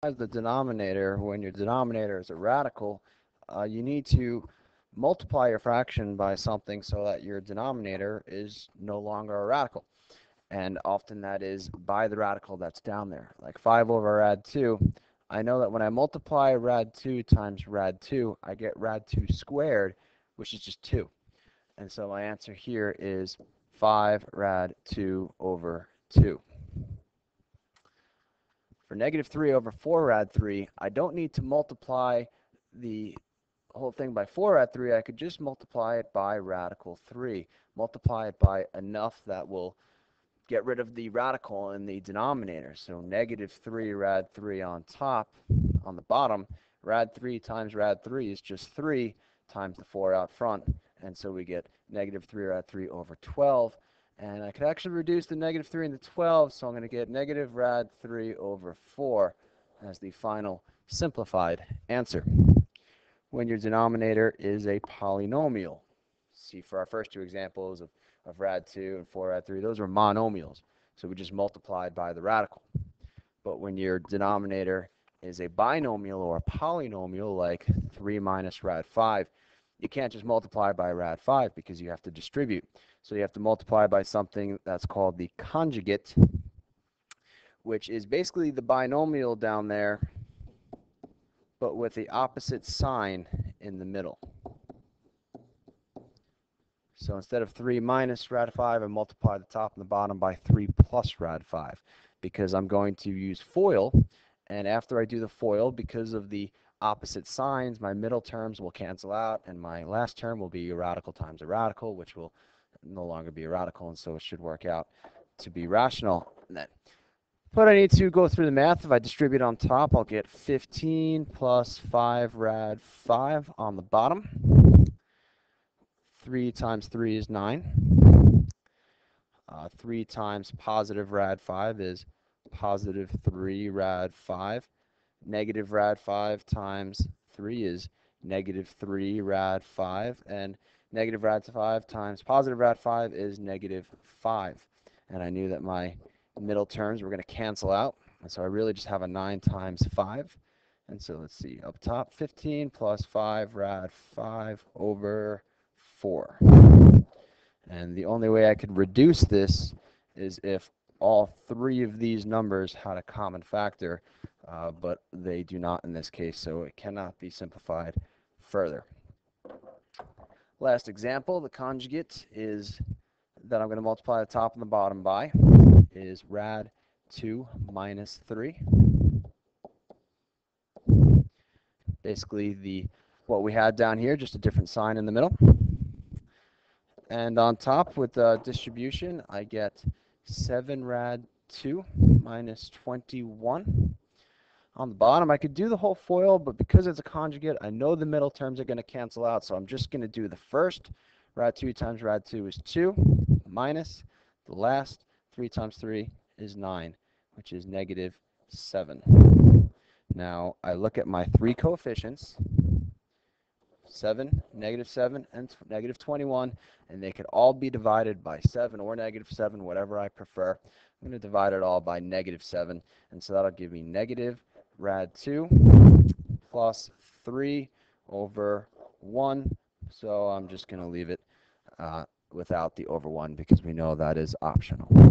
As the denominator, when your denominator is a radical, you need to multiply your fraction by something so that your denominator is no longer a radical. And often that is by the radical that's down there. Like 5 over rad 2, I know that when I multiply rad 2 times rad 2, I get rad 2 squared, which is just 2. And so my answer here is 5 rad 2 over 2. For negative 3 over 4 rad 3, I don't need to multiply the whole thing by 4 rad 3. I could just multiply it by radical 3. Multiply it by enough that will get rid of the radical in the denominator. So negative 3 rad 3 on top, on the bottom. Rad 3 times rad 3 is just 3 times the 4 out front. And so we get negative 3 rad 3 over 12. And I could actually reduce the negative 3 into 12, so I'm going to get negative rad 3 over 4 as the final simplified answer. When your denominator is a polynomial. See, for our first two examples of rad 2 and 4 rad 3, those were monomials, so we just multiplied by the radical. But when your denominator is a binomial or a polynomial, like 3 minus rad 5, you can't just multiply by rad 5 because you have to distribute. So you have to multiply by something that's called the conjugate, which is basically the binomial down there, but with the opposite sign in the middle. So instead of 3 minus rad 5, I multiply the top and the bottom by 3 plus rad 5, because I'm going to use FOIL, and after I do the FOIL, because of the opposite signs, my middle terms will cancel out, and my last term will be a radical times a radical, which will no longer be a radical, and so it should work out to be rational. And then, but I need to go through the math. If I distribute on top, I'll get 15 plus 5 rad 5 on the bottom. 3 times 3 is 9. 3 times positive rad 5 is positive 3 rad 5. Negative rad 5 times 3 is negative 3 rad 5. And negative rad 5 times positive rad 5 is negative 5. And I knew that my middle terms were going to cancel out. And so I really just have a 9 times 5. And so let's see, up top, 15 plus 5 rad 5 over 4. And the only way I could reduce this is if all three of these numbers had a common factor, but they do not in this case, so it cannot be simplified further. Last example, the conjugate is that I'm going to multiply the top and the bottom by is rad 2 minus 3. Basically what we had down here, just a different sign in the middle. And on top with distribution, I get 7 rad 2 minus 21. On the bottom, I could do the whole FOIL, but because it's a conjugate, I know the middle terms are going to cancel out, so I'm just going to do the first. Rad 2 times rad 2 is 2, minus the last 3 times 3 is 9, which is negative 7. Now, I look at my three coefficients, 7, and negative 21, and they could all be divided by 7 or negative 7, whatever I prefer. I'm going to divide it all by negative 7, and so that'll give me negative rad 2 plus 3 over 1. So I'm just going to leave it without the over 1 because we know that is optional.